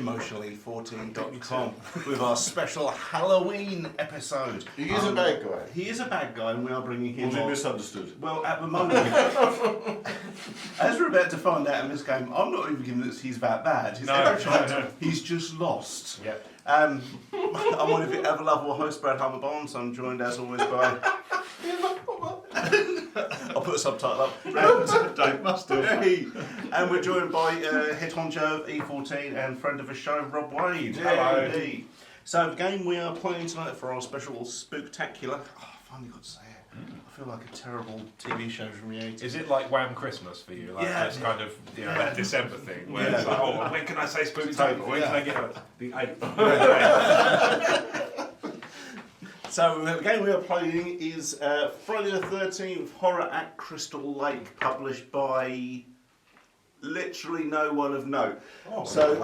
emotionally14.com with our special Halloween episode. He is a bad guy. He is a bad guy, and we are bringing him. Was he misunderstood? Well, at the moment, as we're about to find out in this game, I'm not even convinced he's that bad. He's just lost. Yep. I'm one of your ever lovable hosts, Brad Harbour Barnes. I'm joined as always by. I'll put a subtitle up. Dave must do. And we're joined by head honcho of E14 and friend of the show, Rob Wade. Hello. Hey. So the game we are playing tonight for our special Spook-TACULAR. Oh, I finally got to say it. I feel like a terrible TV show from the 80s. Is it like Wham Christmas for you? Like that's kind of that December thing where it's like, oh, when can I say Spooktober? When can I get the 8th? So the game we are playing is Friday the 13th Horror at Crystal Lake, published by literally no one of note. Oh, so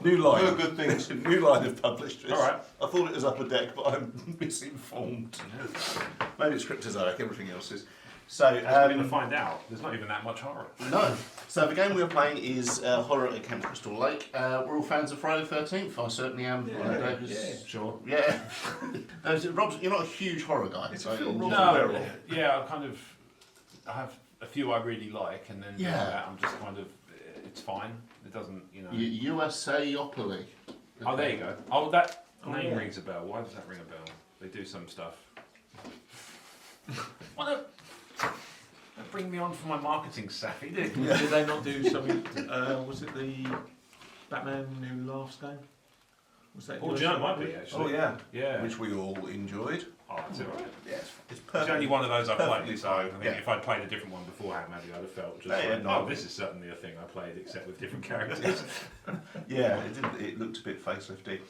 new line. No good things. New line of publishers. All right. I thought it was Upper Deck, but I'm misinformed. Maybe it's Cryptozoic, everything else is. So I'm going to find out. There's not even that much horror. No. So the game we are playing is Horror at Camp Crystal Lake. We're all fans of Friday the 13th. I certainly am. Sure. Yeah. Rob, you're not a huge horror guy. It's a film. No. Yeah, I have a few I really like, and then beyond that, I'm just kind of, it's fine. It doesn't, USA-opoly. Oh, there you go. Oh, that name rings a bell. Why does that ring a bell? They do some stuff. Well, don't bring me on for my marketing savvy, do you? Did they not do something? Was it the Batman Who Laughs game? Was that? Oh, do you know, it might be actually. Oh yeah. Yeah. Which we all enjoyed. Oh, it's alright. Yeah, it's perfect. It's only one of those I Perfectly played, so I think if I'd played a different one beforehand, maybe I'd have felt just this is certainly a thing I played, except with different characters. Yeah, it looked a bit facelifty.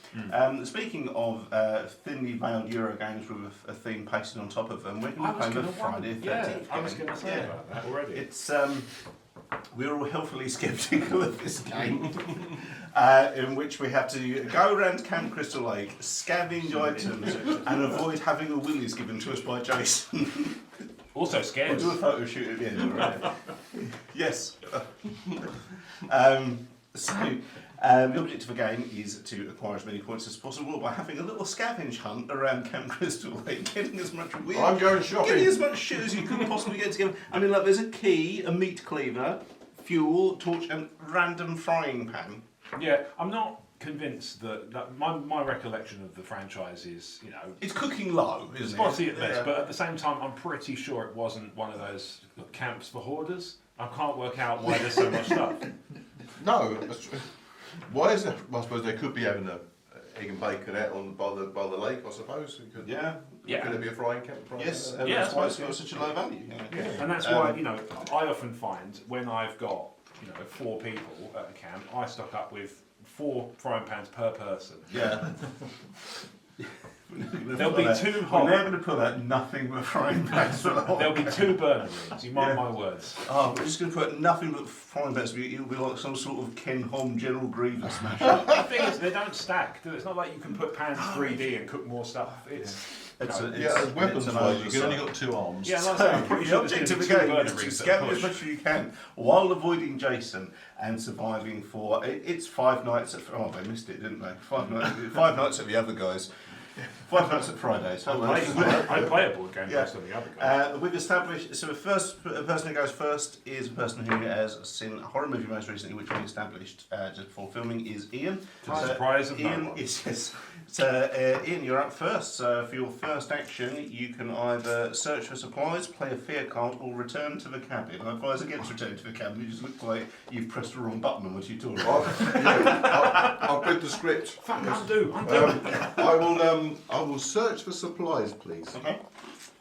Speaking of thinly veiled Euro games with a theme pasted on top of them, we're going to play the Friday the 13th game. I was going to say about that already. It's we're all healthily sceptical of this game, in which we have to go around Camp Crystal Lake, scavenge items, and avoid having a willies given to us by Jason. Also scared. We'll do a photo shoot at the end, alright? Yes. The objective of the game is to acquire as many points as possible by having a little scavenge hunt around Camp Crystal Lake, getting as much weird, I'm going shopping. getting as much shit as you could possibly get together. I mean, like, there's a key, a meat cleaver, fuel, torch, and random frying pan. Yeah, I'm not convinced that my recollection of the franchise is, It's cooking low, isn't it? spotty at best, but at the same time, I'm pretty sure it wasn't one of those camps for hoarders. I can't work out why there's so much stuff. No, that's true. Why is it? I suppose they could be having a egg and bacon out by the lake. I suppose. Could there be a frying camp? Yes, and that's why it's got such a low value. And that's why I often find when I've got 4 people at a camp, I stock up with 4 frying pans per person. Yeah. There'll be 2 hot. We're never going to put out nothing but frying pans for the whole. There'll be 2 burner rooms. You mind my words. Oh, we're just going to put nothing but frying pans. It'll be like some sort of Ken Hom General Grievous smash. The thing is, they don't stack. It's not like you can put pans 3D and cook more stuff. It's weapons-wise, you've only got 2 arms. Yeah, like I'm pretty the sure object of the there's game gonna is be to 2 scavenge burner as rooms much as you can while avoiding Jason and surviving for it's 5 nights at. Oh, they missed it, didn't they? 5 nights at the other guys. 5 nights at Fridays. I play a board game based on the other guys. We've established. So the first person who goes first is the person who has seen a horror movie most recently, which we established just before filming, is Ian. To the surprise of Ian no one. is So, Ian, you're up first. So, for your first action, you can either search for supplies, play a fear card, or return to the cabin. I advise against returning to the cabin. You just look like you've pressed the wrong button on what you talk about. I've read the script. Fuck, undo. I will search for supplies, please. Okay.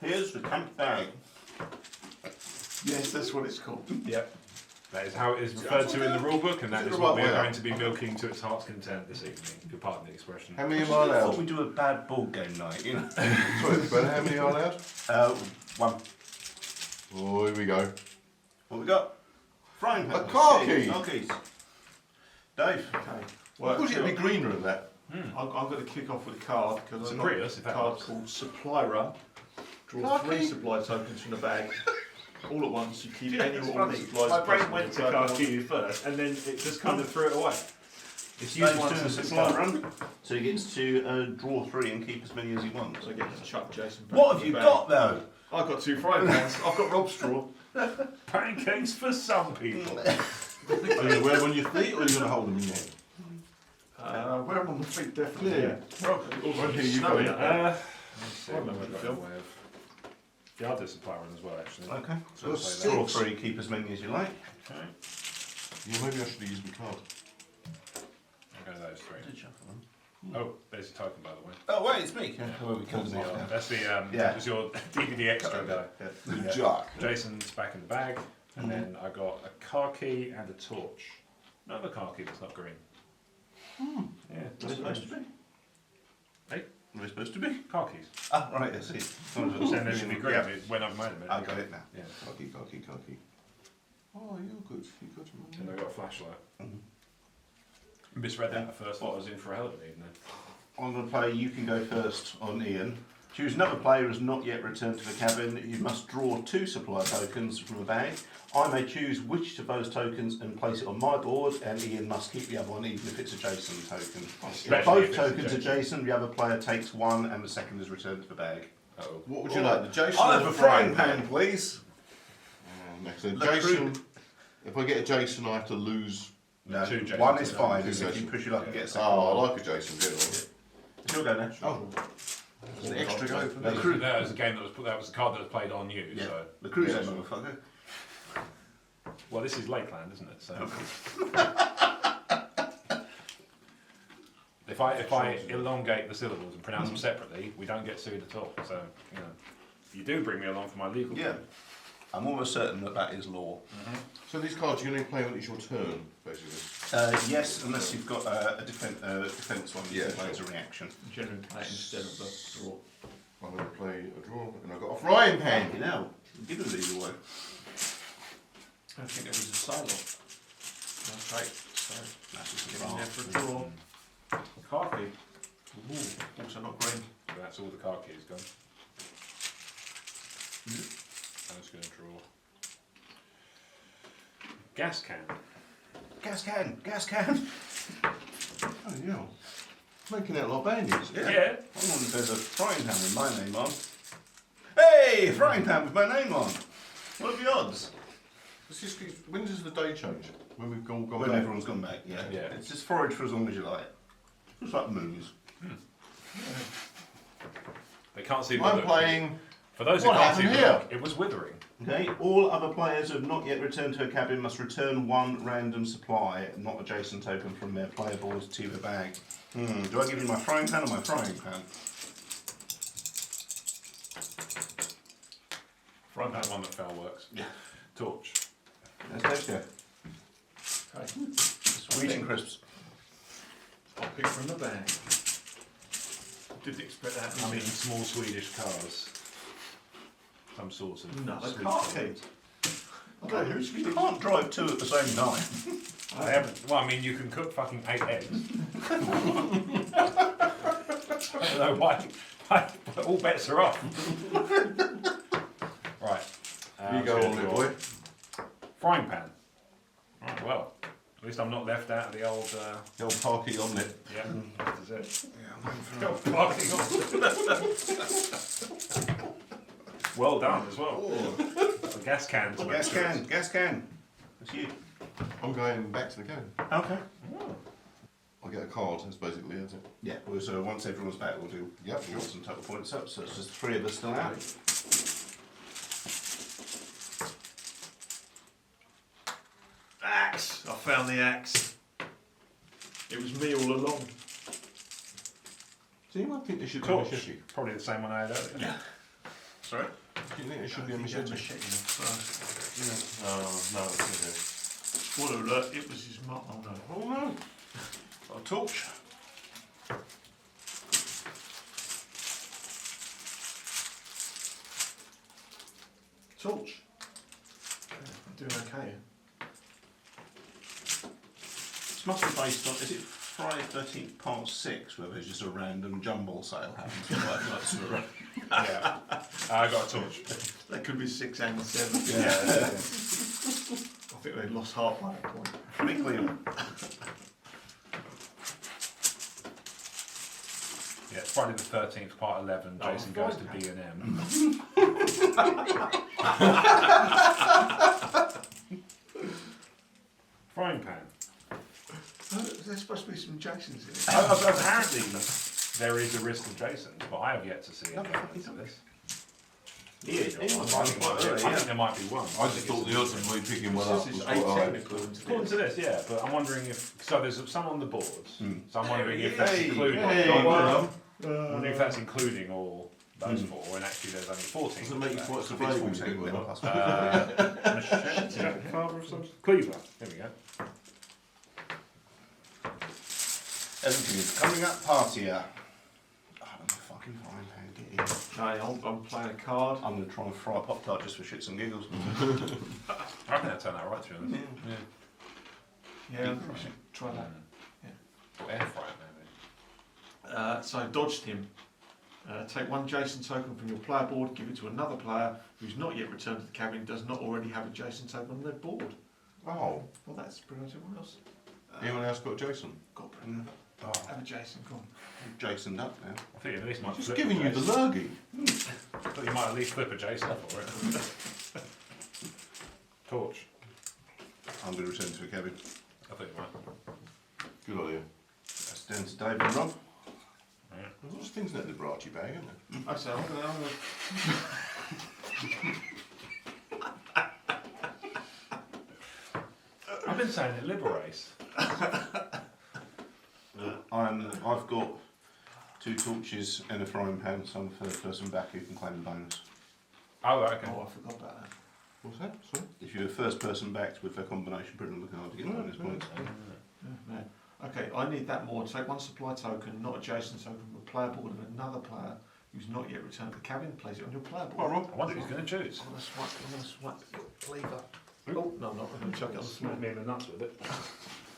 Here's the camp bag. Yes, that's what it's called. Yep. That is how it is referred to in the rulebook, and that is what we're going to be milking to its heart's content this evening, if you'll pardon the expression. How many am I I thought allowed? we do a bad board game night, you know. Sorry, but how many are allowed? 1. Oh, here we go. What we got? Frying pan. A car key. Car keys. Dave. Okay. Well, would it be greener than that? I'm going to kick off with a card because It's I've a got Prius, if a that card helps. called Supply Run. Draw Lucky. 3 supply tokens from the bag. All at once, you keep Yeah, any it's or all funny. the supplies. My brain possible. went to car Q first, and then it just kind of threw it away. It's Use Dave's one doing a since it's supply gone. run, so he gets to draw 3 and keep as many as he wants. So I get to chuck Jason back What in have the you bag. got though? I've got 2 frying pans. I've got Rob's straw. Pancakes for some people. Are you going to wear them on your feet or are you going to hold them in your hand? Wear them on my feet, definitely. Yeah. Yeah. Rob, Right here, you snowy go. out there. Let me see I what remember I've the got film. in the way of. Yeah, I'll do supply run as well, actually. Okay. So Well, say Draw that. 3, keep as many as you like. Okay. Yeah, maybe I should have used my card. I'll go those 3. Did shuffle them. Oh, there's a token, by the way. Oh wait, it's me. Well, we killed That's them the, off now. that's the Yeah. that was your DVD extra guy. The Yeah. jock. Jason's back in the bag, and then I got a car key and a torch. Another car key that's not green. Yeah, Where that's they supposed to be? Hey? Where they supposed to be? car keys. Ah, right, I see. Saying they should be green. Yeah. It went over mine a minute. I got it now. Yeah. Cocky. Oh, you're good. You're good. And I got a flashlight. Mhm. Misread that at first. Thought I was in for a hell of an evening. I'm going to play You Can Go First on Ian. Choose another player who has not yet returned to the cabin. You must draw 2 supply tokens from a bag. I may choose which of those tokens and place it on my board, and Ian must keep the other one even if it's a Jason token. Especially If both if it's a tokens are Jason. Jason, the other player takes 1 and the second is returned to the bag. Uh-oh. What would you like, the Jason I'll or have the a frying pan, please. Next, so The Jason. If I get a Jason, I have to lose. No, 2 Jasons. 1 is fine. Two If you Jasons. push your luck and get a second Oh, one. I like a Jason, do It's your go now. Oh, there's an extra go for No, me. Cru- That was a game that was a card that was played on you. Yeah. So, The cruiser, Yeah. motherfucker. well, this is Lakeland, isn't it? So, if I elongate the syllables and pronounce them separately, we don't get sued at all. So, you know, you do bring me along for my legal. Yeah. I'm almost certain that that is law. So these cards you only play when it's your turn, basically. Yes, unless you've got a defence one, you Yeah, can play as a sure. reaction. Generally play it instead of the draw. I'm going to play a draw, and I've got a frying pan. You know, give us either way. I don't think it was a silo. That's right. So, That's just get a in bar. there for a draw. Car key. Ooh, also not green. So that's all the card keys gone. I'm just going to draw. Gas can. Gas can, gas can. Oh, yeah. Making out a lot of bandits. Yeah. I wonder if there's a frying pan with my name on. Hey, frying pan with my name on. What are the odds? When does the day change? When we've gone When back? everyone's gone back, yeah. Yeah. It's just forage for as long as you like. Just like the movies. They can't see the I'm look. playing. For those who What can't see happened the here? look, it was withering. Okay, all other players who have not yet returned to a cabin must return 1 random supply, not a Jason token, from their player board to the bag. Do I give you my frying pan or my frying pan? Right, that one that fell works. Yeah. Torch. Let's go. Okay. Sweet and crisps. I'll pick from the bag. Didn't expect that. I mean, small Swedish cars. Some sort of. No, sweet car thing. keys. Okay, you can't drive 2 at the same time. I haven't. Well, I mean, you can cook fucking 8 eggs. I don't know why. All bets are off. Right. You go on it, boy. Frying pan. Right, well, at least I'm not left out of the old. The old parky omelette. Yeah, that is it. The old parking on. Well done as well. The gas cans. Gas can, gas can. That's you. I'm going back to the cabin. Okay. I'll get a card, that's basically it. Yeah, well, so once everyone's back, we'll do Yep, sure. some total points up, so it's just 3 of us still out. Axe! I found the axe. It was me all along. Do you think there should be a Torch. machete? Probably the same one I had earlier. Yeah. Sorry? Do you think there should be a I think you had machete? machete in first. Oh, no, it's okay. Spoiler alert, it was his mum. Oh no. Oh no. Got a torch. Torch. I'm doing okay here. This must be based on, is it Friday 13th part 6, where there's just a random jumble sale happens for like nights in a row? Yeah. I got a torch. That could be 6 and 7. Yeah. I think they lost heart by that point. Nick Leon. Yeah, it's Friday the 13th, part 11. Jason goes to B&M. Frying pan. There's supposed to be some Jasons in it. Apparently, there is a risk of Jason's, but I have yet to see any evidence of this. Yeah, I think there might be one. I just thought the odds of me picking one up This was is quite high. 18 according to According to this, yeah, but I'm wondering if so. There's some on the boards, so I'm wondering if that's Hey, including. hey, I'm well, wondering if that's including all those four, and actually there's only 14. doesn't make you quite It's survivable. 14 Well, now. Machete father of some cleaver. There we go. Everything is coming up partier. Oh, I'm a fucking frying pan, get in. No, I'm playing a card. I'm going to try and fry a Pop-Tart just for shits and giggles. I reckon that turned out right, to be honest. Yeah, I should try that. Or air fry it, maybe. So I dodged him. Take one Jason token from your player board, give it to another player who's not yet returned to the cabin, does not already have a Jason token on their board. Oh, Well, that's brilliant. What else? anyone else got Jason? Got brilliant. Have a Jason, come on. Jasoned up now. I think at least might Just flip giving a you the Jason. lurgy. I thought you might at least flip a Jason for it. Torch. I'm going to return to the cabin. I think you might. Good idea. That's down to Dave and Rob. There's lots of things in that Liberace bag, isn't there? I say, I'm gonna I've been saying it liberates. I've got 2 torches and a frying pan, so I'm the first person back who can claim the bonus. Oh, right, okay. Oh, I forgot about that. What's that? Sorry? If you're the first person backed with a combination, put it on the card to get bonus points. No. Okay, I need that more. Take one supply token, not a Jason token, from a player board of another player who's not yet returned to the cabin. Place it on your player board. All right, I wonder who's going to choose. I'm gonna swipe the lever. Oh, no, I'm not. I'm gonna chuck it on the Smack floor. me in the nuts with it.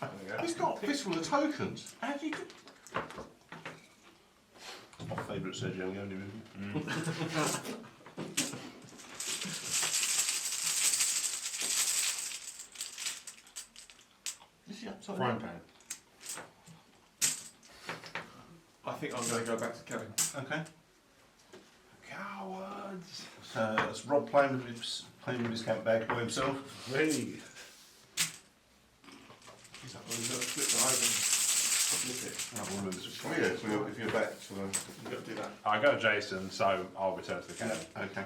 There we go. He's got a fistful of tokens. How do you do? My favourite Sergio Leone movie. Is he upside Frying down? pan. I think I'm gonna go back to the cabin. Okay. Cowards. That's Rob playing with his camp bag by himself. Really? He's up. We've got to flip the over and flip it. Oh, one of them's Oh yeah, so if you're back to the... You've got to do that. I go Jason, so I'll return to the cabin. Okay.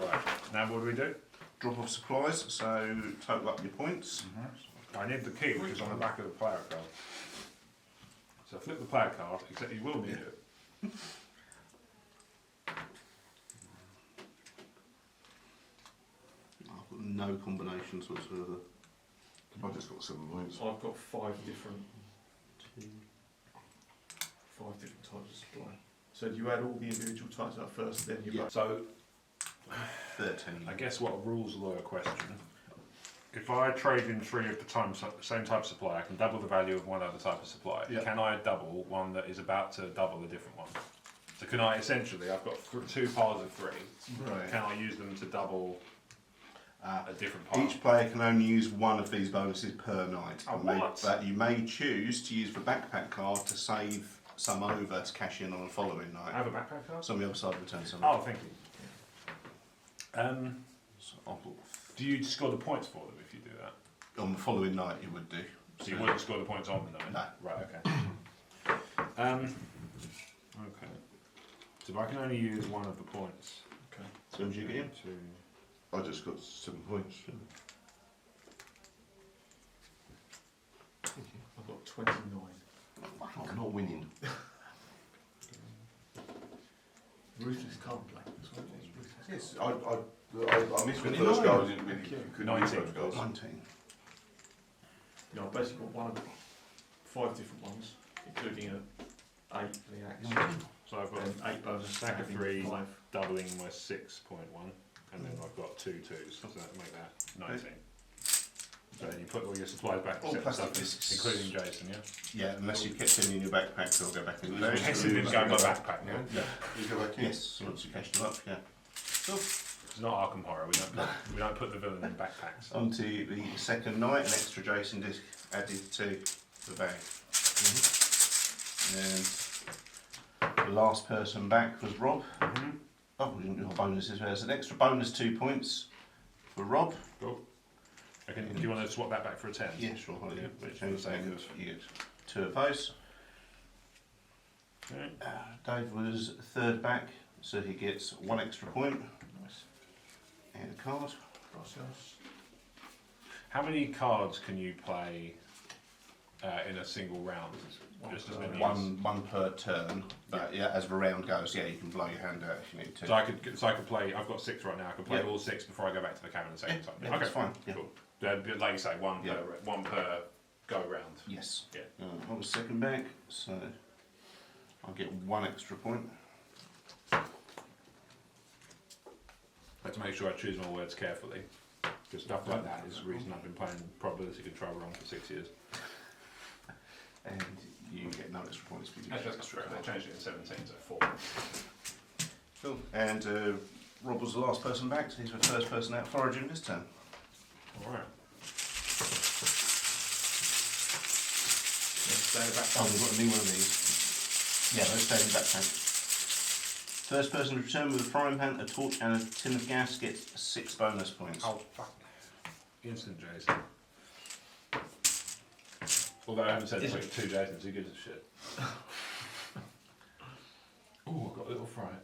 Right. Now what do we do? Drop off supplies, so total up your points. I need the key, which is on the back of the player card. So flip the player card, except you will need it. I've got no combinations whatsoever. I've just got 7 points. I've got 5 different types of supply. So you add all the individual types up first, then you Yeah. So 13. I guess what a rules lawyer question. If I trade in 3 of the same type of supply, I can double the value of one other type of supply. Yeah. Can I double one that is about to double a different one? So can I essentially, I've got 2 piles of 3. Right. Can I use them to double a different pile? Each player can only use one of these bonuses per night. Oh, You may- what? But you may choose to use the backpack card to save some over to cash in on the following I night. have a backpack card? So on the other side return some. Oh, thank you. So I'll put Do you score the points for them if you do that? on the following night you would do. So you wouldn't score the points on the night? No. Right, okay. Okay. So if I can only use one of the points. Okay. As soon as you get in. I just got 7 points. I've got 29. I'm not winning. Ruthless card play. That's what it is. Ruthless Yes, card. I missed the 29. first goal. I didn't really Thank you. couldn't use 19. those goals. 19. Yeah, I've basically got 5 different ones, including a 8 for the axe, So I've got and 8 bonus, Stack of adding 3. 5. doubling my 6.1, and then I've got 2 2s, so that make that 19. So then you put all your supplies back, All except plastic stuff, discs. including Jason, yeah? Yeah, unless you kept any in your backpack, so I'll go back in the bag. Jason didn't go in my backpack, yeah? Yeah. You go back in. Yes, once you cash them up, yeah. It's not Arkham Horror, we don't put the villain in backpacks. On to the second night, an extra Jason disc added to the bag. And the last person back was Rob. Oh, we didn't do our bonuses. There's an extra bonus 2 points for Rob. Cool. Okay, do you want to swap that back for a 10? Yeah, sure. Yeah, Which for the means sake of... you get 2 of those. Okay. Dave was third back, so he gets 1 extra point. Nice. And a card. Gracias. How many cards can you play in a single round? Just as many as... One per turn. But yeah, as the round goes, yeah, you can blow your hand out if you need to. So I could play. I've got 6 right now. I can play all 6 before I go back to the cabin the second time. Yeah, Okay, that's fine. Yeah. Cool. Like you say, one per go round. Yes. Yeah. I was second back, so I'll get 1 extra point. I have to make sure I choose my words carefully, because stuff like that is the reason I've been playing probability control wrong for 6 years. And you get no extra points for you. Actually, that's correct. I changed it in 17 to 4. Cool. And Rob was the last person back, so he's the first person out foraging this turn. Alright. Oh, we've got a new one of these. Yeah, let's stay in the back tank. First person to return with a frying pan, a torch and a tin of gas gets 6 bonus points. Oh, fuck. Instant Jason. Although I haven't said it's like 2 Jasons, who gives a shit? Oh, I've got a little fright.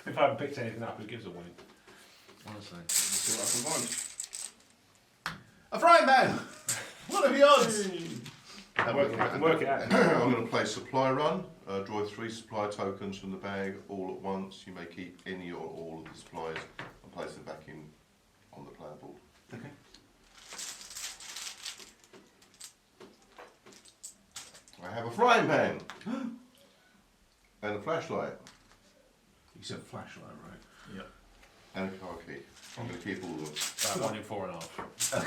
If I haven't picked anything up, who gives a wink? Honestly. Let's see what I can find. A frying pan! What are the odds? I can work it out. I'm going to play supply run. Draw 3 supply tokens from the bag all at once. You may keep any or all of the supplies and place them back in on the player board. Okay. I have a frying pan and a flashlight You said flashlight, right? Yep. and a car key. I'm going to keep all of them. About 1 in 4.5.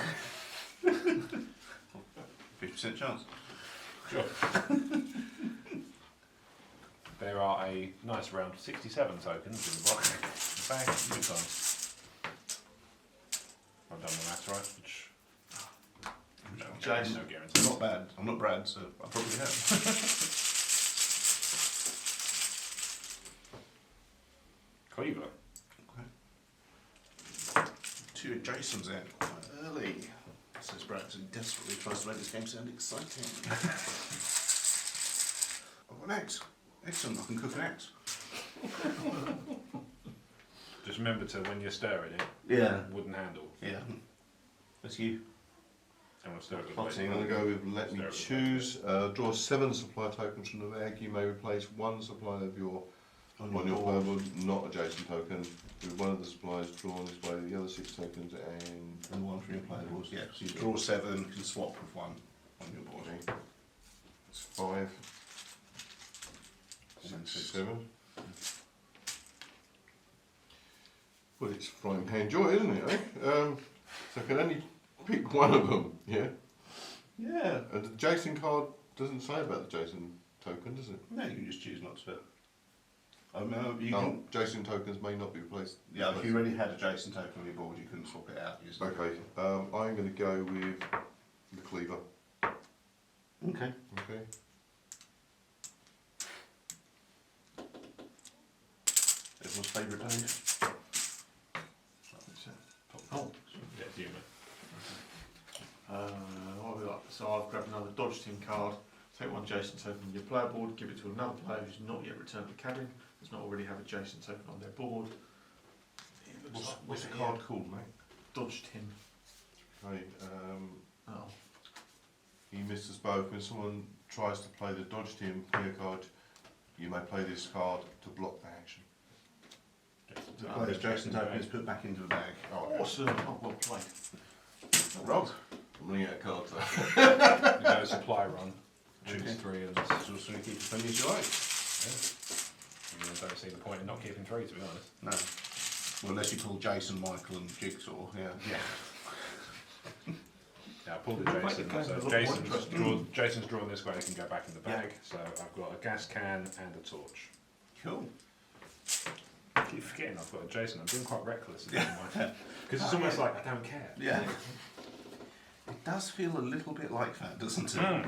50% chance. Sure. There are a nice round 67 tokens in the box. Bang, good times. I've done the maths right, which Jason. no guarantee. Not bad. I'm not Brad, so I probably have. Cleaver. 2 Jasons out quite early. Says Brad, who desperately tries to make this game sound exciting. I've got an axe. Excellent, I can cook an axe. Just remember to, when you're stirring it, Yeah. wooden handle. Yeah. That's you. And we'll stir it with Plotting. I'm going to go with let me choose. Draw 7 supply tokens from the bag. You may replace 1 supply of your on your player board, not a Jason token, with one of the supplies drawn this way, the other 6 tokens and 1 from your player boards. Yeah. So you draw 7, can swap with 1 on your board. it's 5, 6, 7. Well, it's frying pan joy, isn't it? Eh? So I can only pick one of them. Yeah. Yeah. And the Jason card doesn't say about the Jason token, does it? No, you can just choose not to. You No, can, Jason tokens may not be replaced. yeah, if you already had a Jason token on your board, you couldn't swap it out. Okay, I'm going to go with the cleaver. Okay. Okay. Everyone's favourite Dave. Oh. Yeah, it's you, mate. What have we got? So I've grabbed another dodge team card. Take 1 Jason token on your player board. Give it to another player who's not yet returned to the cabin. Does not already have a Jason token on their board. What's the card called, mate? Dodge tin. Okay. Oh. You missed us both. When someone tries to play the dodge team player card, you may play this card to block the action. The player's Jason token is put back into the bag. Oh, Awesome. Oh, well played. Rob. I'm running out of cards. You go supply run. Choose Okay. 3 and So just going to keep as many as you like. I don't see the point in not keeping 3, to be honest. No. Well, unless you pull Jason, Michael and Jigsaw, yeah. Yeah, I pulled the We'll make the Jason. game a So lot more Jason's drawn this way, he can go back in the bag. So I've got a gas can and a torch. Cool. I keep forgetting I've got a Jason. I'm being quite reckless in my because it's almost like I don't care. Yeah. It does feel a little bit like that, doesn't it? Mm.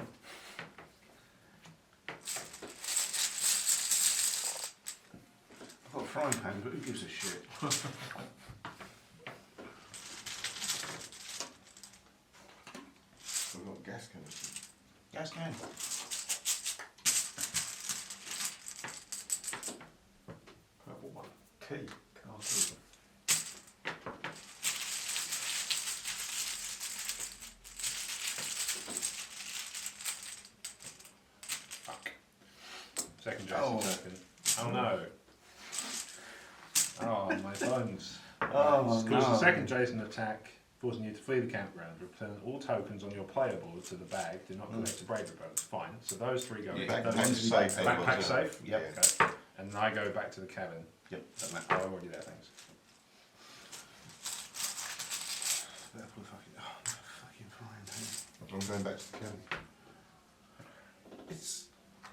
frying pan, but who gives a shit? We've got gas canister. Gas can. Purple one. Key. Car key. Fuck. Second Jason Oh. token. Oh no. Oh, my bones. Oh, Cause no. the second Jason attack, forcing you to flee the campground, return all tokens on your player board to the bag, do not collect a bravery bonus. Fine. So those three go in. Yeah, Those- Backpack safe. Backpack safe? Yep. Okay. And then I go back to the cabin. Yep, done that. Oh, I'm already there, thanks. Therefore, fucking frying pan. I'm going back to the cabin.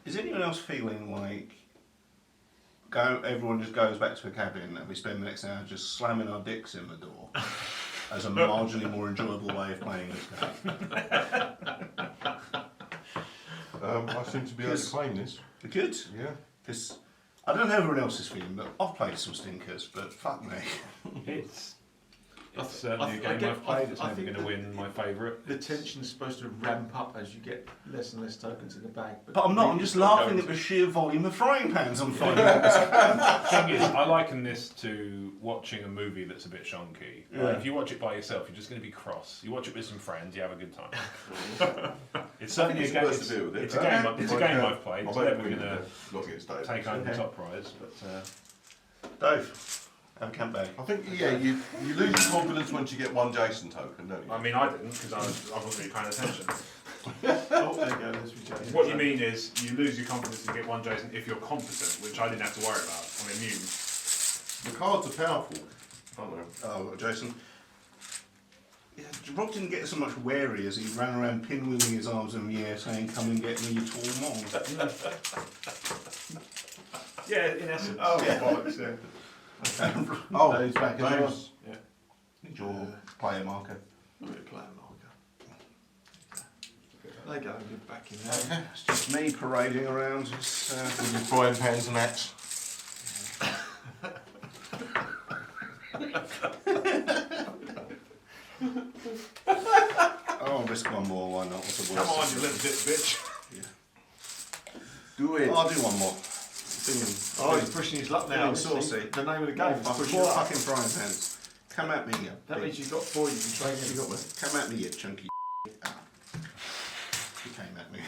Is anyone else feeling like everyone just goes back to a cabin and we spend the next hour just slamming our dicks in the door as a marginally more enjoyable way of playing this game? I seem to be able to claim this. Good? Yeah. Because I don't know how everyone else is feeling, but I've played some stinkers, but fuck me. It's certainly a game I've played. It's never going to win my favourite. The tension's supposed to ramp up as you get less and less tokens in the bag. But I'm not, I'm just laughing at the sheer volume of frying pans I'm finding. The thing is, I liken this to watching a movie that's a bit shonky. Yeah. Like, if you watch it by yourself, you're just going to be cross. You watch it with some friends, you have a good time. It's certainly a it's game. worth to do with it. It's a game. It's a game I've played. I'm It's never hoping going to not to get started. take home the Okay. top prize, but. Dave, have a camp bag. I think, yeah, you lose your confidence once you get one Jason token, don't you? I mean, I didn't because I wasn't really paying attention. Oh, there you go, there's your Jason. What you mean is you lose your confidence and get one Jason if you're competent, which I didn't have to worry about. I'm immune. The cards are powerful. I don't know. Jason. Yeah, Rob didn't get so much wary as he ran around pinwheeling his arms in the air saying, "Come and get me, you tall mong." Yeah, in essence. Oh, Yeah. bollocks, yeah. Oh, Dave's back as well. James. Yeah. Need your player marker. Let me play a marker. There you go, you're back in there. It's just me parading around. It's, With your frying pans and axe. I'll risk one more, why not? What's the worst? Come on, you little bitch. Do it. I'll do one more. Oh, he's pushing his luck now. Feeling isn't he? saucy. The name of the game is Four pushing your luck. fucking frying pans. Come at me, you. That means you've got 4 you can trade in. You got me. Come at me, you chunky. Ah. He came at me.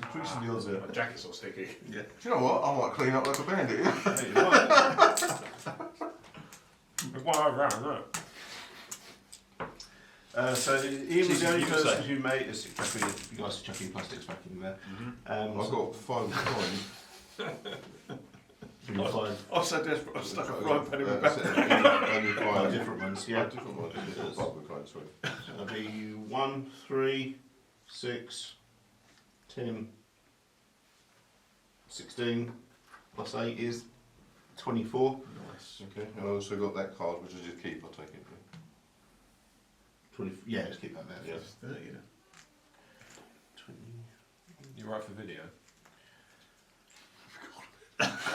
Increasing the odds there. My jacket's all sticky. Yeah. Do you know what? I might clean up like a bandit. Hey, right. There's one over around, look. So Ian was the only You person say. who made this. You guys are chucking plastics back in there. I've got 5 coins. I'm so desperate, I've stuck a frying pan in my back. Only Five 5 different ones. Yeah. different ones. Five coins, sorry. That'll be 1, 3, 6, 10, 16, plus 8 is 24. Nice. Okay, and I also got that card, which I just keep, I'll take it. 20, yeah, let's keep that there. Yeah. That's 30 then. 20. You're right for video.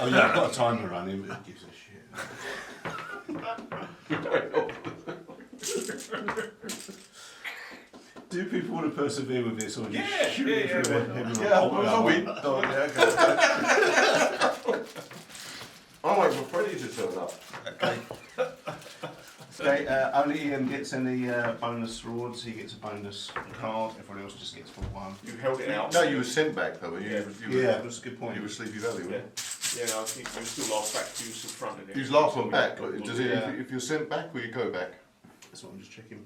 Oh yeah, I've got a timer running, but who gives a shit. Do people want to persevere with this, or just shoot it through everyone? Yeah, I'll win. I'm waiting for Freddie to turn up. Okay. Okay, only Ian gets any bonus rewards. He gets a bonus card. Everyone else just gets for one. You held it out. No, you were sent back though, were you? Yeah, that's a good point. You were Sleepy Valley, weren't you? Yeah, I think you still last back to use the front in it. Who's last one back? Like, does it, Yeah. if you're sent back, will you go back? That's what I'm just checking.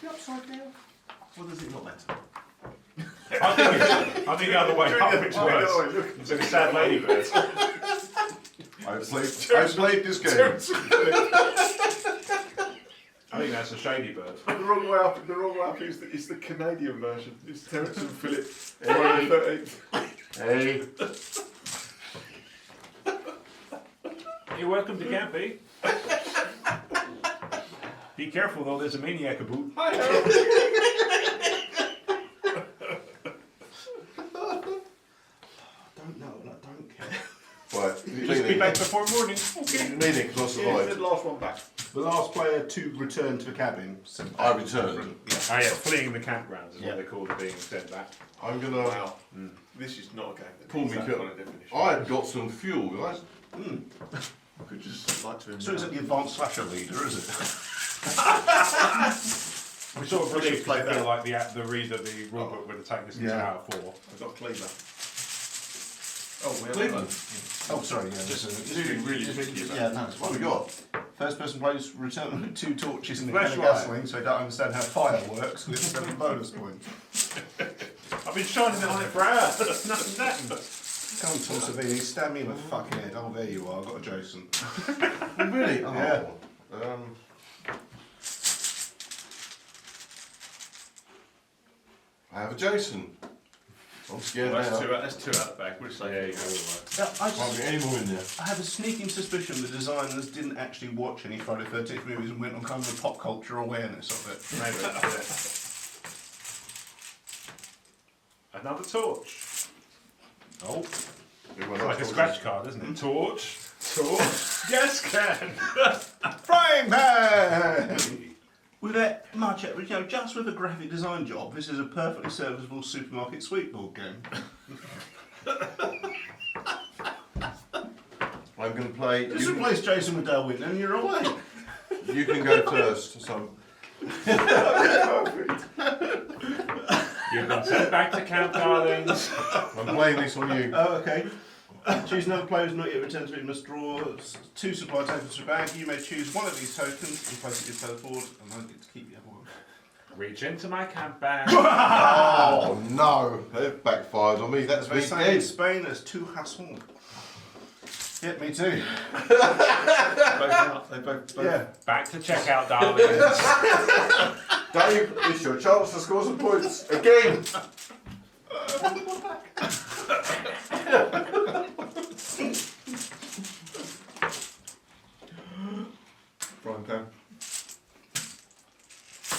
The upside down. What does it not matter? I think the other way up, which works. It's a sad ladybird. I've played this game. I think that's a shady bird. The wrong way up is the Canadian version. It's Terence and Philip. Friday the 13th. Hey. You're welcome to Campy. Be careful though, there's a maniac about. Don't back before morning. You need it because I Yeah, survived. the last one back. The last player to return to the cabin. I returned. Yeah. Oh yeah, fleeing the campgrounds is Yeah. what they call it, being sent back. I'm gonna Wow. This is not a game that pull needs me that cut. kind of definition. I've got some fuel, guys. I could just like to So is it the advanced slasher leader, is it? We sort of We should relieved play to feel that. like the reader, the rule book would have taken this into Yeah. out of 4. I've got Cleaver. Oh, we have Cleveland. Oh, sorry, yeah. Just really tricky about Yeah, no, it's What fine. have we got? First person plays return with 2 torches and a can of Flashlight. gasoline, so they don't understand how fire works, with 7 bonus points. I've been shining it on it for hours, but it's nothing happened. Come on, Tom Savini, stab me in the fucking head. Oh, there you are, I've got a Jason. Oh, really? Oh. Yeah. I have a Jason. I'm scared Well, now. that's two out the bag. We'll say Yeah, you go. Right. Yeah, Can't be any more in there. I have a sneaking suspicion the designers didn't actually watch any Friday 13th movies and went on kind of a pop culture awareness of it. Maybe. Yeah. Another torch. Oh, Everyone it's like a else scratch card, isn't it? Torch. Torch. Gas can. Frying pan! With that much, just with a graphic design job, this is a perfectly serviceable supermarket sweetboard game. I'm going to play. Just replace Jason with Dale Winton and you're away. You can go first. So You've been sent back to camp, darlings. I'm playing this on you. Oh, okay. Choose another player who's not yet returned to it. You must draw 2 supply tokens from a bag. You may choose one of these tokens and place it in your board, and I get to keep the other one. Reach into my camp bag. Oh no, that backfired on me. That's They me say in dead. Spain as too hassle. Yeah, me too. both out. They both. Yeah. Back to checkout, darlings. Dave, it's your chance to score some points again. Frying pan.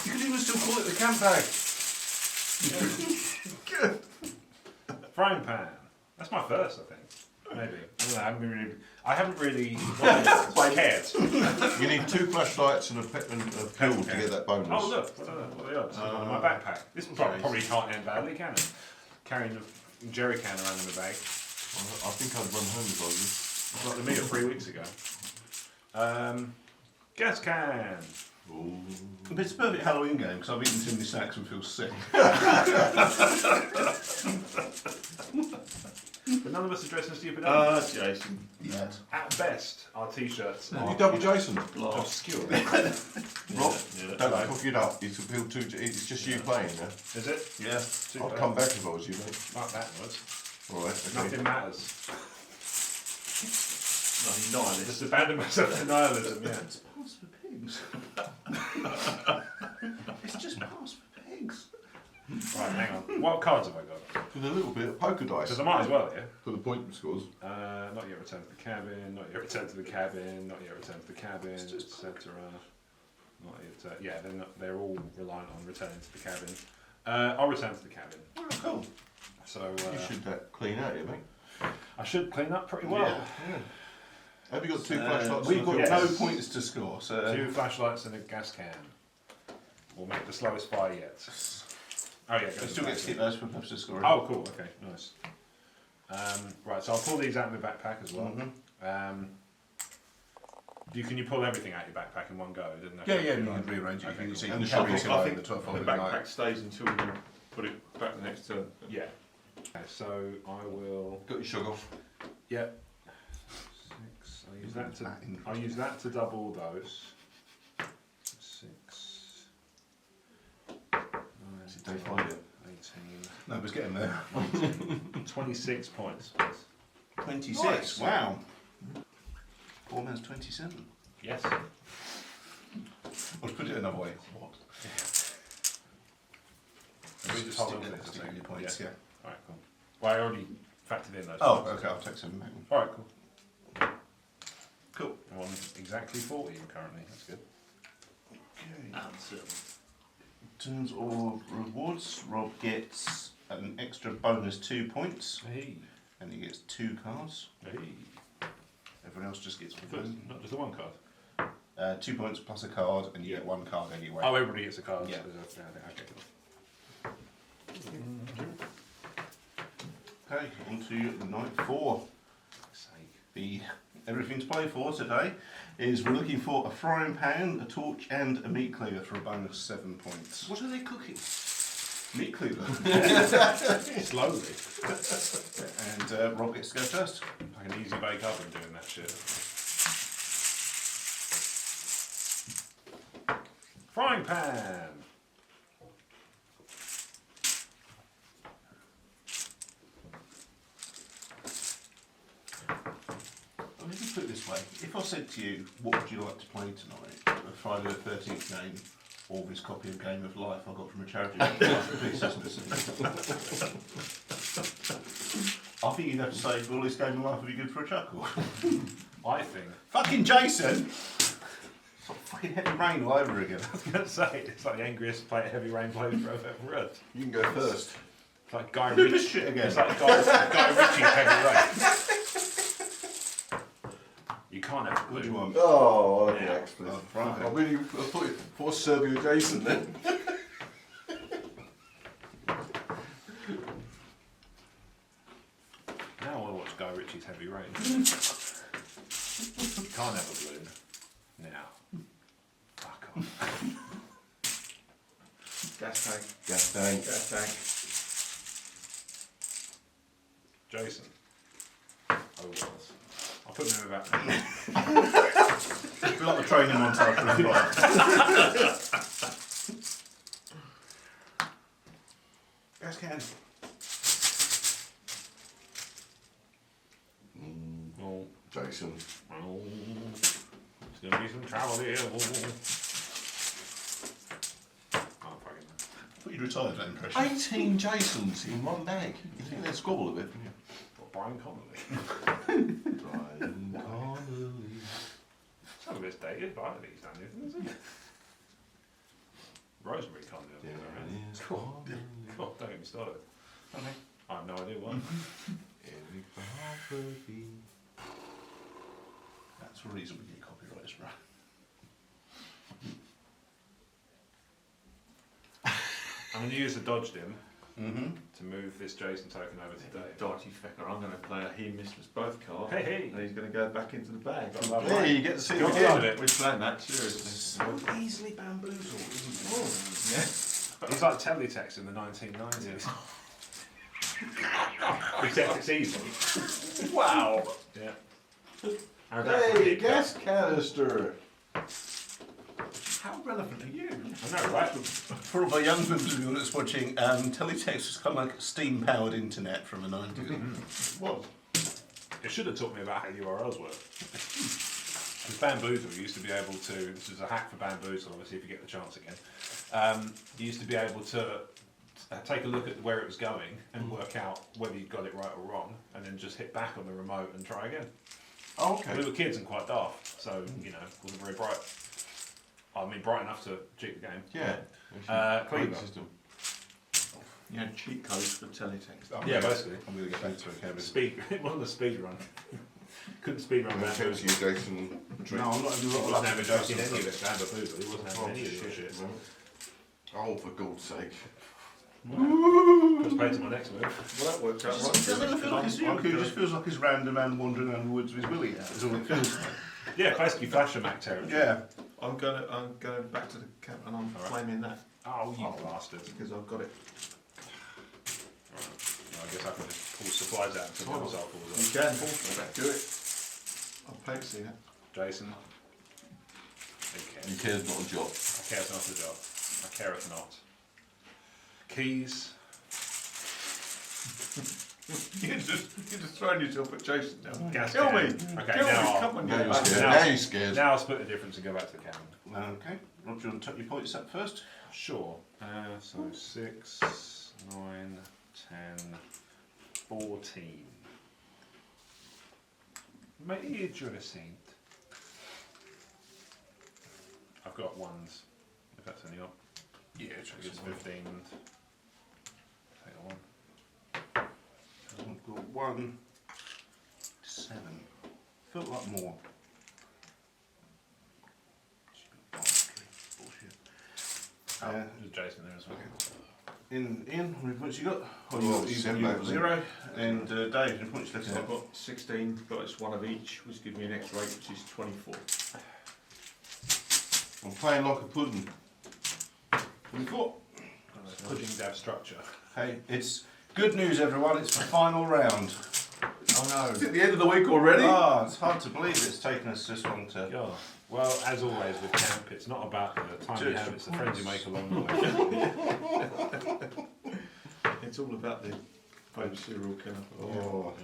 You could even still call it the camp bag. Frying pan. That's my first, I think. Maybe. I don't know, I haven't really cared. You need 2 flashlights and a pill to get that bonus. Oh look, what are the odds? One in my backpack. This probably can't end badly, can it? Carrying a jerry can around in my bag. I think I'd run home if I was It's like the me of 3 weeks ago. Gas can. you. But it's a perfect Halloween game because I've eaten too many snacks and feel sick. But none of us are dressed in stupid Jason. Yeah. At best, our t-shirts You are double Jason. obscure. Rob, Yeah. don't cook it up. It's appeal to. It's just you playing, yeah. Is it? Yeah. Super. I'd come back if I was you, mate. Like that was. All right. Okay. Nothing matters. No, you're nihilist. Just abandon myself to nihilism, yeah. It's pass for pigs. It's just pass for pigs. Right, hang on. What cards have I got? With a little bit of poker dice Because I might as well, yeah? for the point scores. Not yet returned to the cabin, not yet returned to the cabin, not yet returned to the cabin, etc. Not yet. Yeah, they're all reliant on returning to the cabin. I'll return to the cabin. Oh, cool. So You should clean out here, mate. I should clean up pretty well. Yeah. Have you got 2 flashlights? We've and a got pill? Yes. no points to score, so 2 flashlights and a gas can. We'll make the slowest fire yet. Oh yeah, we still get to keep those for purposes of scoring. Oh cool, okay, nice. Right, so I'll pull these out of my backpack as well. Mhm. Can you pull everything out of your backpack in one go? Didn't Yeah, have to- yeah, you Right. can rearrange it. Okay, You can cool. see And the carry shopping it cart, away I in think the 12th the of backpack night. stays until we put it back next to. Yeah. Okay, so I will. Got your sugar off. Yeah. 6. I'll use that to double those. 6. 9, Did they find it? 18. No, it was getting there. 26 points, please. 26. Nice. Wow. Poor man's 27. Yes. Or to put it another way. What? We just hold on to Stick this a stick second. your points, yeah. Alright, cool. Well, I already factored in those. Oh, points. okay, I'll take 7 back. Alright, cool. Cool. I'm on exactly 14 currently. That's good. Okay. Answer. In terms of rewards, Rob gets an extra bonus 2 points, Hey. and he gets 2 cards. Hey. Everyone else just gets I thought it was not just the one card. 2 points plus a card, and you get one card anyway. Oh, everybody gets a card. Yeah. Okay, cool. Okay, on to night 4. The everything to play for today is we're looking for a frying pan, a torch, and a meat cleaver for a bonus 7 points. What are they cooking? Meat cleaver. Slowly. And Rob gets to go first. Like an easy bake oven doing that shit. Frying pan. Well, let me put it this way. If I said to you, what would you like to play tonight? A Friday the 13th game, or this copy of Game of Life I got from a charity I think you'd have to say, well, this Game of Life would be good for a chuckle. I think. Fucking Jason! It's like fucking Heavy Rain all over again. I was going to say, it's like the angriest Heavy Rain playthrough I've ever read. You can go first. It's like Guy Do this Ritchie. shit again. It's like Guy Ritchie's Heavy Rain. You can't have What do you glue. want? Oh, I like Yeah. the expletive. Oh, right. I thought Serbia Jason then. Now I want to watch Guy Ritchie's Heavy Rain. You can't have a balloon. Now. Fuck off. Gas tank. Gas tank. Gas tank. Jason. Overalls. I'll put them in the back. Feel like the training montage for his life. Gas can. Oh, Jason. oh. There's going to be some travel here. Oh, fucking I thought you'd retired that impression. 18 Jasons in one bag. You think they'd squabble a bit? What, Brian Connolly? Brian Connolly. Some of it's dated, but I don't think he's done anything, is it? Rosemary Connolly, I think, There right? it is. God, don't get me started. Okay. I have no idea why. Every property. That's the reason we get copyrights, right? I'm going to use the dodge dim Mm-hmm. to move this Jason token over to Dave. Dodgy fecker. I'm going to play a he missed us both card. Hey, hey. And he's going to go back into the bag. Yeah, you get to see Go it on, again. love it. We're playing that seriously. So easily bamboozled, isn't it? Yeah. He's like teletext in the 1990s. Except it's easy. Wow. Yeah. Hey, gas canister. How relevant are you? I know, right? For all my young people that's watching, teletext was kind of like steam-powered internet from the 90s. What? It should have taught me about how URLs work. Because Bamboozle used to be able to, this is a hack for Bamboozle, obviously, if you get the chance again. You used to be able to take a look at where it was going and work out whether you got it right or wrong, and then just hit back on the remote and try again. Oh, okay. We were kids and quite daft, so, you know, wasn't very bright. I mean, bright enough to cheat the game. Yeah. Cleaver. System. You had cheat codes for teletext. Yeah, basically. I'm going to get back to it, Kevin. Speed, it wasn't a speed run. Couldn't speed run I'm going to Bamboozle. text you Jason. No, I'm not He even wasn't having fucking any of it, Bamboozle. He wasn't Oh, having any of this shit. Oh, for God's sake. Let's play to my next move. Well, that worked out It right. doesn't feel like a Sudoku, it just feels like his random man wandering around the woods with his willy out, is all it feels like. Yeah, basically Flasher Mac territory. Yeah. I'm going back to the camp and I'm Alright. flaming that Oh, you bastard. because I've got it. Right. Well, I guess I can just pull supplies out and put Oh. myself all You up. can do it. I'll pay to see that. Jason. Who You cares? care's not a job. I cares not a job. I careth not. Keys. You're just throwing yourself at Jason now. Gas Kill me! can. Okay, Kill me! now Come on, Now you you're bastard. scared. Now- Now you're scared. Now I'll split the difference and go back to the cabin. Okay. Rob, do you want to tuck your points up first? Sure. So 6, 9, 10, 14. Major ascent. I've got ones, if that's any up. Yeah, I guess 15. Take a 1. I've got 1, 7, felt like more. Bullshit. There's Jason there as well. Ian, how many points you got? Oh, Well, you seven got back 0. And Dave, how many points you left? So I've got 16, but it's one of each, which gives me an extra 8, which is 24. I'm playing like a pudding. 24. Pudding dab structure. Hey, it's good news, everyone. It's the final round. Oh no. Is it the end of the week already? Ah, it's hard to believe it's taken us this long to. God. Well, as always with camp, it's not about the time you have, it's the friends you make along the way. It's all about the baby serial killer. Oh,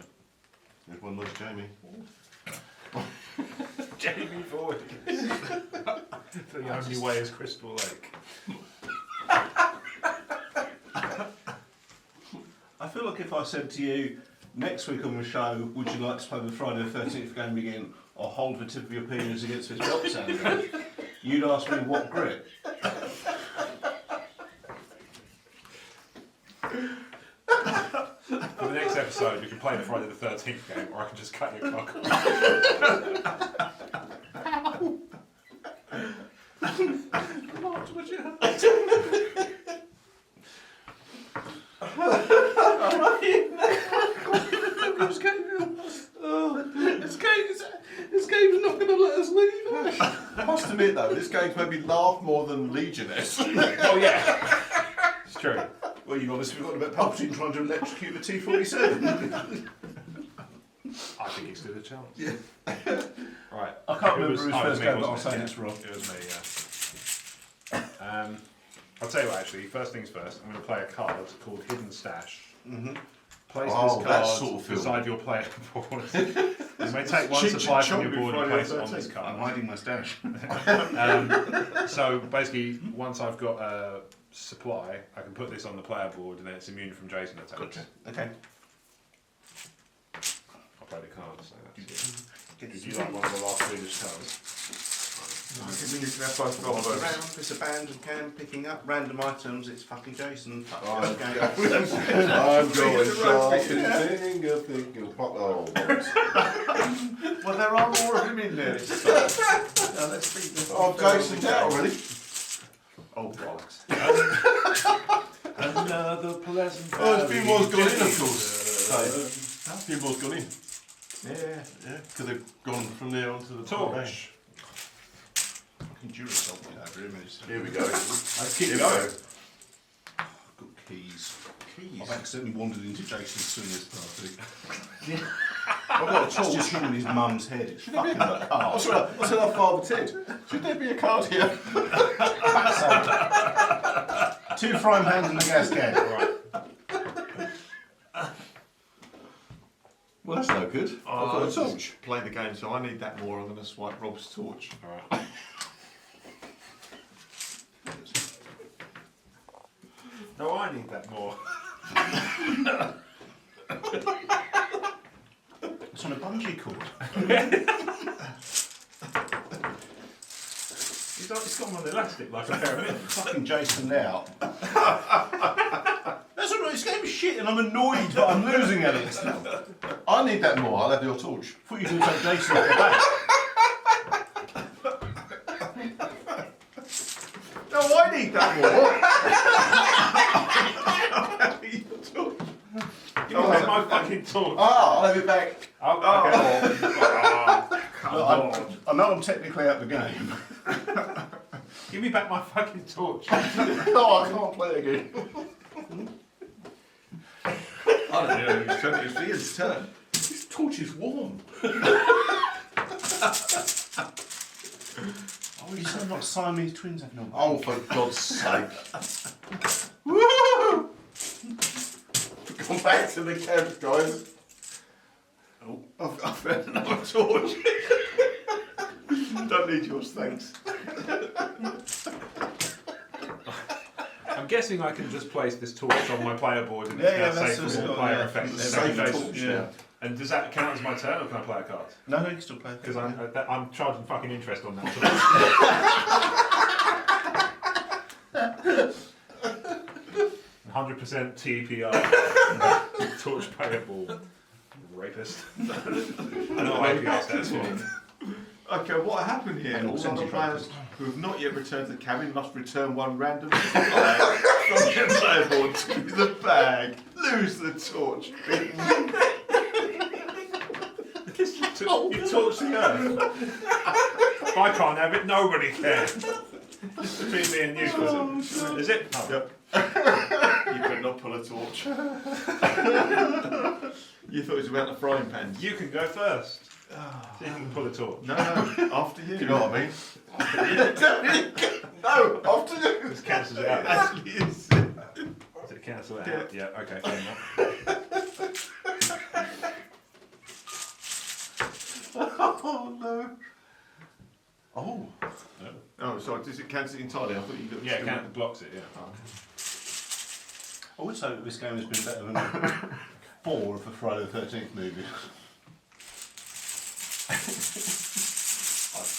there's one nice Jamie. Jamie Voorhees. The only way is Crystal Lake. I feel like if I said to you, next week on the show, would you like to play the Friday the 13th game again, or hold the tip of your penis against this belt sandwich, you'd ask me what grip. For the next episode, we can play the Friday the 13th game, or I can just cut your cock off. What would you have? This game's not going to let us leave. I must admit though, this game's made me laugh more than Legioness. Oh yeah, it's true. Well, you've obviously forgotten about Palpatine trying to electrocute the T-47. I think he stood a chance. Yeah. Right. I can't It remember was- his oh, it was first me, game, but I'll wasn't say it? it's Rob. It was me, yeah. I'll tell you what, actually, first things first, I'm going to play a card called Hidden Stash. Mm-hmm. Place Oh, this that card sort of film. beside your player board. You may take one Cheech supply and from your Chong board and Friday place the it on this 13th. card. I'm hiding my stash. So basically, once I've got a supply, I can put this on the player board and then it's immune from Jason attacks. Gotcha. Okay. I'll play the card. So that's Get Did you like one of the last Swedish cards? Round, it's a band and can picking up random items. It's fucking Jason. Fuck I'm this game. I'm going shopping, finger, pop. Oh, Well, there are more of him in there. Let's beat this. oh, Jason's out already. Oh, bollocks. Another pleasant. Oh, there's a few more's gone in, of course. Uh, A few more's gone in. Yeah. Yeah, because they've gone from there onto the Torch. Fucking Duracell thing over him. Here we go. Let's keep Here we going. go. I've got keys. I've accidentally wandered into Jason's swingers party. I've got a It's torch. just him and his mum's head. It's fucking like I cars. said our Father Ted. Should there be a card here? 2 frying pans and a gas can. Right. Well, that's no good. I've got a torch. Play the game, so I need that more. I'm going to swipe Rob's torch. Alright. No, I need that more. It's on a bungee cord. It's got one elastic like a pair of it. Fucking Jason out. That's alright, this game's shit and I'm annoyed that I'm losing at it. I need that more. I'll have your torch. I thought you were going to take Jason off the back. No, I need that more. Give me back my fucking torch. I'll have it back. Oh, okay. Look, I know I'm technically out the game. Give me back my fucking torch. No, I can't play again. I don't know whose turn it is. Ian's turn. This torch is warm. Oh, you sound like Siamese twins having a Oh, for God's sake. Woo! Come back to the camp, guys. Oh, I've found another torch. Don't need yours, thanks. I'm guessing I can just place this torch on my player board and Yeah, it's yeah, now that's safe just from all got- player yeah, effects. it's Second safe phase. torch, yeah. And does that count as my turn or can I play a card? No, you can still play. Because I'm charging fucking interest on that. 100% TPR. Torch payable. Racist. rapist. I know what AP stands for. Okay, what happened here? And All other percentage players who have not yet returned to the cabin must return one random supply from their player board to the bag. Lose the torch. You torch the earth. If I can't have it, nobody can. Just between me and you. Is it? Oh. Yep. You could not pull a torch. You thought it was about the frying pans. You can go first. So you can pull a torch. No, after you. Do you know what I mean? No, after you. This cancels it out. Actually is. Does it cancel it out? Yeah, okay, fair enough. Oh no. Oh. Oh, sorry, does it cancel it entirely? I thought you got Yeah, it blocks it, yeah. I would say that this game has been better than 4 of the Friday the 13th movies.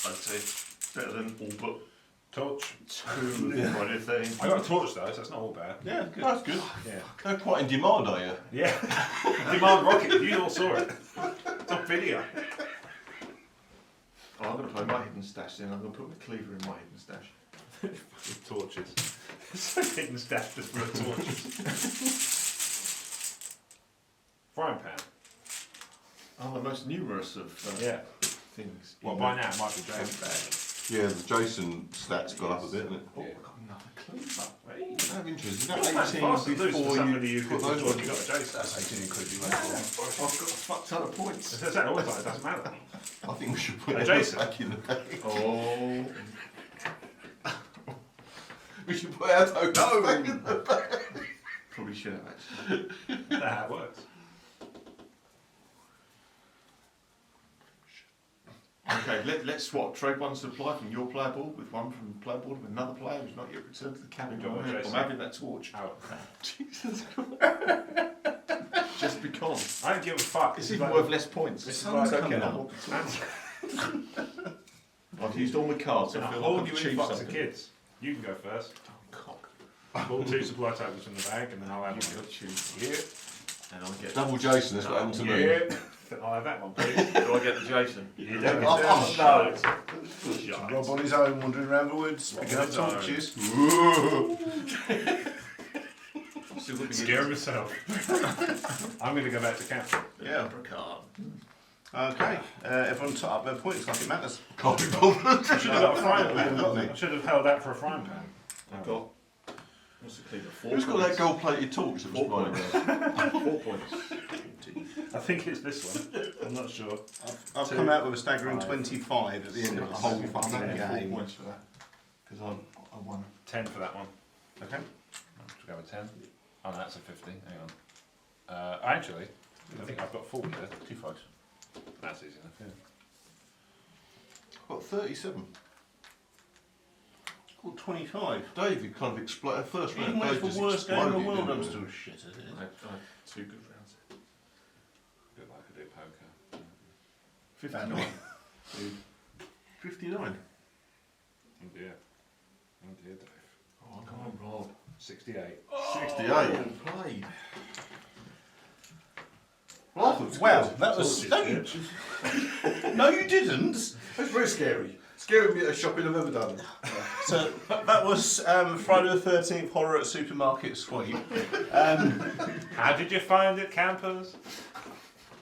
I'd say better than all but Torch. 2 of the Friday the 13th. I got a torch though, so it's not all bad. Yeah, good. That's good. Yeah. They're quite in demand, are you? Yeah. Demand Rocket, you all saw it. It's on video. Oh, I'm going to play my hidden stash then. I'm going to put my cleaver in my hidden stash. With torches. It's like hidden stash just full of torches. Frying pan. Oh, the most numerous of Yeah. things. Well, in by the now it might be Jason. bag. Yeah, the Jason stats gone up a bit, hasn't it? Oh, I've got another cleaver. I'm interested. Is You're that fast 18 and loose for before somebody you who put could those have ones? you got a Jason. That's 18 including I've got a fuck ton of points. It's that always like it doesn't matter. I think we should put Hey, those Jason. back in the bag. Oh. We should put our tokens back in the bag. Probably should have actually. That's how it works. Okay, let's swap. Trade one supply from your player board with one from the player board with another player who's not yet returned to the cabin. Go on, I'm Jason. having that torch. Out. Jesus Christ. Just because. I don't give a fuck. It's This is even like- worth less points. This is Sun's like coming I up. want the torch. I've used all my cards, so I I feel hold like you I've in achieved box of something. kids. You can go first. Oh, cock. Pull 2 supply tokens from the bag and then I'll have You've one. got to choose. Yeah. And I get. Double Jason, that's what happened to me. Yeah. I'll have that one, please. Do I get the Jason? You don't get Oh, that. no. Rob on his own, wandering around the woods, Rob picking on up his own. torches. Still looking Scare myself. I'm going to go back to camp. Yeah. Okay, everyone top up their points like it matters. Can't be bothered. I should have got a frying We haven't got pan. any. I should have held out for a frying pan. I've got. What's the cleaver? 4 Who's got points. that gold-plated torch that was 4 flying around? 4 points. I think it's this one. I'm not sure. I've 2, come out with a staggering 5, 25 at the end of the whole fucking I'm 4 game. points for that. Because I won. 10 for that one. Okay. Should we go with 10? Oh no, that's a 50. Hang on. Actually, I think I've got 40 there. 2 fights. That's easy enough. Yeah. Got 37. Called 25. David kind of exploded. First round, Even when it's Dave the just worst game in the exploded, world, I'm didn't still shit at it. I had 2 good rounds. Good like I do poker. 59. 59. Oh dear. Oh dear, Dave. Oh, come on, Rob. 68. 68. Well played. Well, I thought it was Wow, good. that was Torches, stage. No, you didn't. That's very scary. Scary bit of shopping I've ever done. So that was Friday the 13th horror at supermarket sweep. How did you find it, campers?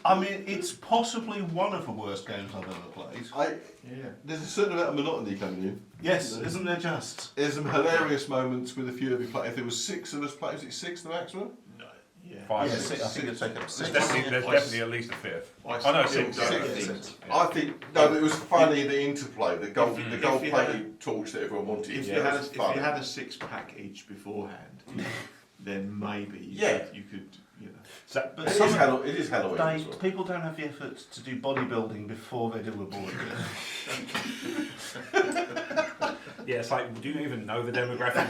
I mean, it's possibly one of the worst games I've ever played. Yeah. There's a certain amount of monotony coming in. Yes, isn't there just? There's some hilarious moments with a few of you play. If there was 6 of us playing, was it 6 the maximum? No. Yeah. 5, Yeah, 6. I think it'd take up There's 6. definitely at least a 5th. I Oh no, still 6. don't sorry. think- Six. I think no, it was funny the interplay, the gold If you plated had torch that everyone wanted. If, Yeah, you had it was a, funny. if you had a 6-pack each beforehand, then maybe Yeah. you could, you know. So, But It some is Halloween. It is Halloween. they, as well. people don't have the effort to do bodybuilding before they do a board game. yeah, it's like, do you even know the demographic?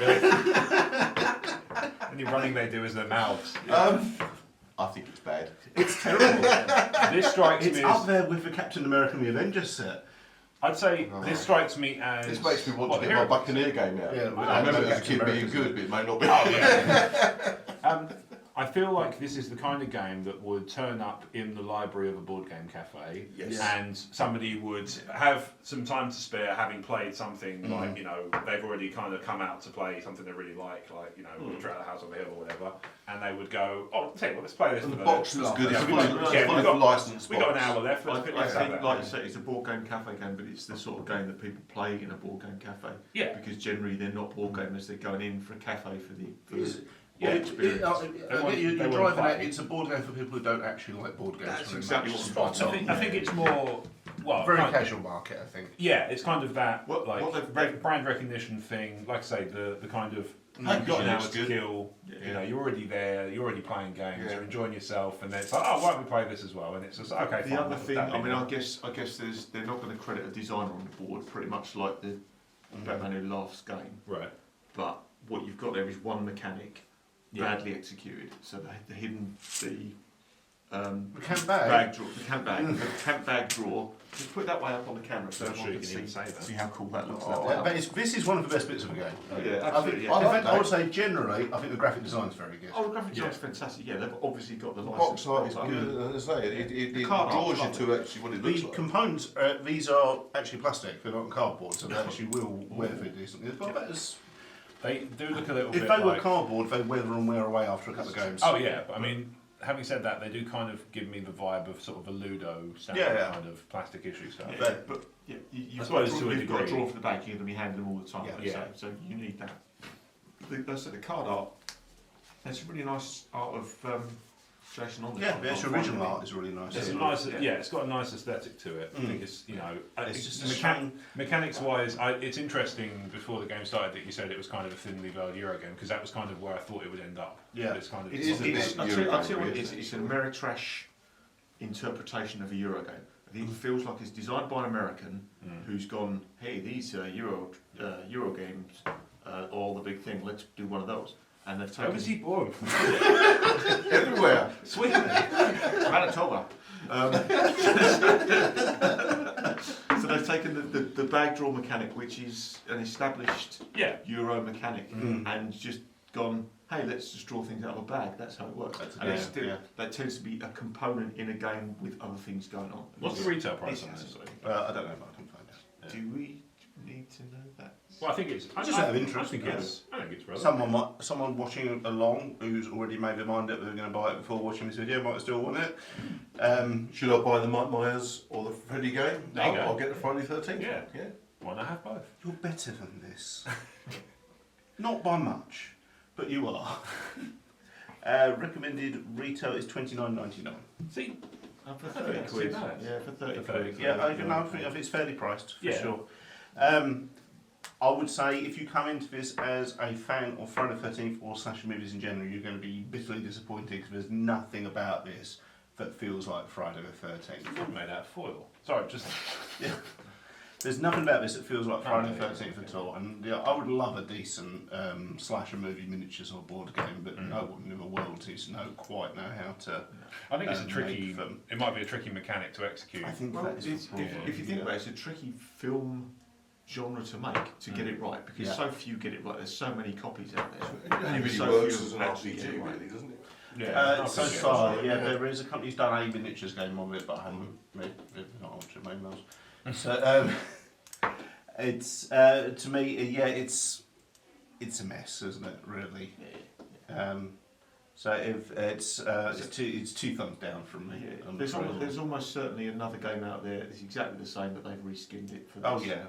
Any running they do is their mouths. I think it's bad. It's terrible. This strikes It's me up as, there with the Captain America and the Avengers set. I'd say this strikes me as... This makes me want what, to get my Hero- Buccaneer game out. Yeah, I remember as a Captain kid being America's- good, but it may not be. Oh, yeah. I feel like this is the kind of game that would turn up in the library of a board game cafe, Yes. and somebody would have some time to spare, having played something like, you know, they've already kind of come out to play something they really like, you know, Portrait of the House on the Hill or whatever, and they would go, oh, tell you what, let's play this. And for the box looks good. It's Yeah, fully we've got- licensed. we got an hour left. I Let's think, have like that. you say, it's a board game cafe game, but it's the sort of game that people play in a board game cafe. Yeah. Because generally they're not board gamers; they're going in for a cafe for the Yeah, experience. you're they want driving to at play. it's a board game for people who don't actually like board games. That's very exactly much. what's spot on. I think it's more, well, Very kind of- casual market, I think. yeah, it's kind of that What they've- brand recognition thing. Like I say, the kind of you've Packaging got an hour looks to good. kill. Yeah. You know, you're already there. You're already playing games. Yeah. You're enjoying yourself, and then it's like, oh, why don't we play this as well? And it's just okay. The fine, other thing, that'd I be mean, nice. I guess they're not going to credit a designer on the board, pretty much like the Batman Who Laughs game. Right. But what you've got there is one mechanic Yeah. badly executed. So the hidden The camp bag. bag drawer, the camp bag drawer. Just put it that way up on the camera so I'm sure everyone you can can even say that. see how cool that looks. Oh, that way but this is one of the best bits of the game. Yeah, I absolutely. think, Yeah. in fact, I that. would say generally, I think the graphic design's very good. Oh, the graphic design's fantastic. Yeah, they've obviously got the The license. box art is but- good. As I say, it The card draws art's you to actually what it The looks like. components, these are actually plastic, they're not cardboard, so they actually will weather decently. But that is, They do look a little if bit they were like. cardboard, they weather and wear away after a couple of games. Oh yeah, but I mean, having said that, they do kind of give me the vibe of sort of a Ludo standard Yeah, yeah. kind of plastic issue stuff. Yeah, but yeah, you've, I suppose got, to a you've got a degree. drawer for the bag. You're going to be handling them all the time. Yeah. let's Yeah. say, so you need that. The card art. There's a really nice art of Jason on there. Yeah, the actual original art is really nice. It's a nice, yeah, it's got a nice aesthetic to it. I think it's, you know, It's just a shame. mechanics-wise, it's interesting. Before the game started, that you said it was kind of a thinly veiled Euro game because that was kind of where I thought it would end up. Yeah. But it's kind of It is a bit I'll tell Euro you what game, it is. It's an Ameritrash interpretation of a Euro game. I think it feels like it's designed by an American who's gone, hey, these Euro games are all the big thing. Let's do one of those. And they've Where taken was he born? Everywhere. Sweden. Manitoba. So they've taken the bag draw mechanic, which is an established Yeah. Euro mechanic, and just gone, hey, let's just draw things out of a bag. That's how it works. And yeah, it's still, yeah. that tends to be a component in a game with other things going on. What's the retail price on It's this? I don't know, but I can find out. Do we need to know that? Well, I think it's Just out of interest, I think it's relevant. Someone watching along who's already made their mind up they're going to buy it before watching this video might still want it. Should I buy the Mike Myers or the Freddy game? There you go. I'll get the Friday 13th. Yeah. Yeah. Why not have both? You're better than this. Not by much, but you are. Recommended retail is $29.99. See, For I think 30 that's quid. too bad. Yeah, for 30 For 30 quid. quid. Yeah, I think it's fairly priced for Yeah. sure. I would say if you come into this as a fan of Friday the 13th or slasher movies in general, you're going to be bitterly disappointed because there's nothing about this that feels like Friday the 13th. it's made out of foil. Sorry, just There's nothing about this that feels like Friday the No, 13th at all. And yeah, I would love a decent slasher movie miniatures or board game, but no one in the world seems to quite know how to. I think it's a tricky. make them. It might be a tricky mechanic to execute. I think Well, that is it's, the problem. if you think about it, it's a tricky film genre to make to get it right because Yeah. so few get it right. There's so many copies out there. It only really So works few as an actually get RPG, it right. really, doesn't it? Yeah, So RPG, far, that's yeah, right. there is a company who's done a miniatures game of it, but I haven't not altered my emails. So it's to me, it's a mess, isn't it? Really. So if it's two thumbs down from me. Yeah. I'm There's, afraid. there's almost certainly another game out there that's exactly the same, but they've reskinned it for this. Oh yeah.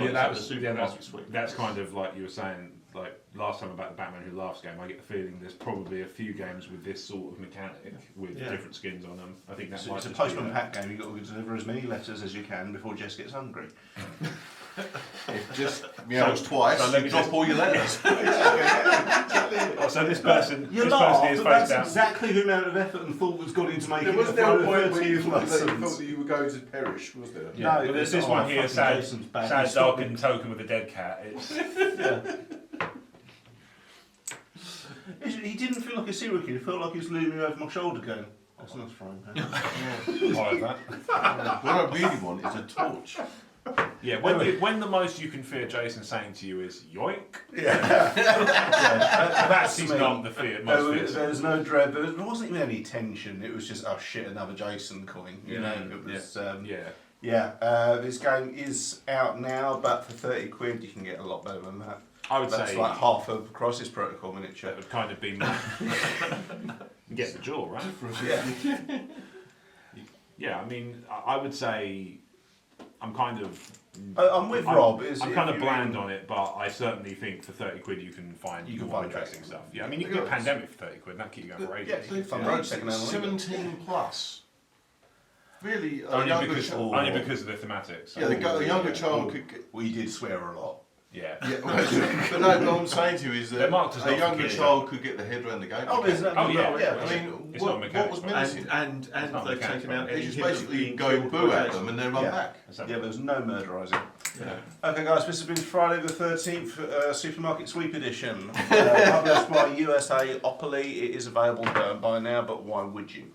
Yeah, that was the Super yeah, Market Suite. that's kind of like you were saying, like last time about the Batman Who Laughs game. I get the feeling there's probably a few games with this sort of mechanic with Yeah. different skins on them. I think that So might it's a just be postman that. pack game. You've got to deliver as many letters as you can before Jess gets hungry. If just meows twice, so let you me drop just- all your letters. Oh, so this person, You this laugh, person is but face that's down. exactly the amount of effort and thought that's gone into making There it was a no Friday point the where you 13th thought license. that you were going to perish, was there? No, But there's this oh, one here, fucking sad, Jason's back. sad He's stopped darkened token with a dead cat. It's He didn't feel like a serial killer. He felt like he was looming over my shoulder going, that's a nice frying pan. I like that. What I really want is a torch. Yeah, when the most you can fear Jason saying to you is yoink, that's me. not the fear. Most fears. There was no dread. There wasn't even any tension. It was just, oh shit, another Jason coin. You know, it was. This game is out now, but for 30 quid you can get a lot better than that. I would That's say like half of Crisis Protocol miniature. that would kind of be more. Get the jaw right. Yeah. Yeah, I mean, I would say I'm kind of. I'm with Rob. I'm kind of bland on it, but I certainly think for 30 quid you can find more interesting stuff. Yeah, I mean, you can get Pandemic for 30 quid, and that keep you going for ages. Yeah, you can find road second hand. 17 plus. Really, Only because of the thematics. Yeah, a younger child could get. We did swear a lot. Yeah. But no, what I'm saying to you is They're that marked as a not for younger kids, child could get the head around the game. Oh, there's no. yeah. I mean, It's not what mechanics, was but- menacing? And not they've mechanics, taken out but You any just hint of basically being go killed boo by at Jason. them and they run Yeah. back. Yeah, there was no murderising. Yeah. Okay, guys, this has been Friday the 13th Supermarket Sweep Edition. Published by USA Opoly. It is available by now, but why would you?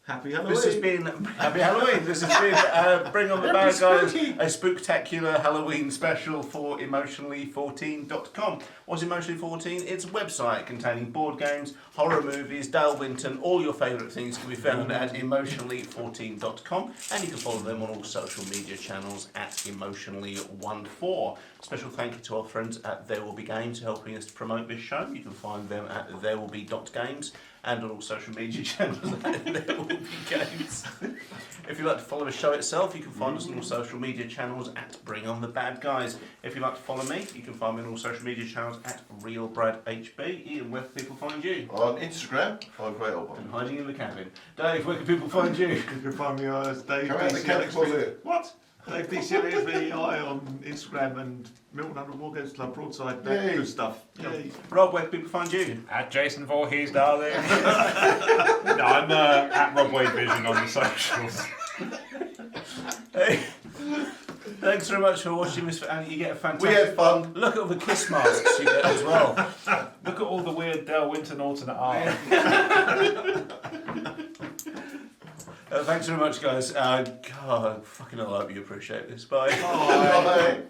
Happy Halloween. This has been Happy Halloween. This has been Bring on the Bad Guys, a spooktacular Halloween special for emotionally14.com. What's Emotionally 14? It's a website containing board games, horror movies, Dale Winton, all your favourite things can be found at emotionally14.com, and you can follow them on all social media channels at emotionally14. Special thank you to our friends at There Will Be Games helping us to promote this show. You can find them at therewillbe.games and on all social media channels at There Will Be Games. If you'd like to follow the show itself, you can find us on all social media channels at Bring On The Bad Guys. If you'd like to follow me, you can find me on all social media channels at RealBradHB. Ian, where can people find you? On Instagram, I'm Great Old And One. hiding in the cabin. Dave, where can people find you? You can find me as Dave Come out the cabin closet. What? Dave DCLSVI on Instagram and Milton Under Wargames Club Broadside. That Yay. good stuff. Yay. Rob, where can people find you? At Jason Voorhees, darling. No, I'm at Rob Wade Vision on the socials. Hey, thanks very much for watching this, and you get a fantastic. We had fun. Look at all the kiss masks you get as well. Look at all the weird Dale Winton alternate art. Thanks very much, guys. God, fucking hell, I hope you appreciate this. Bye. Bye.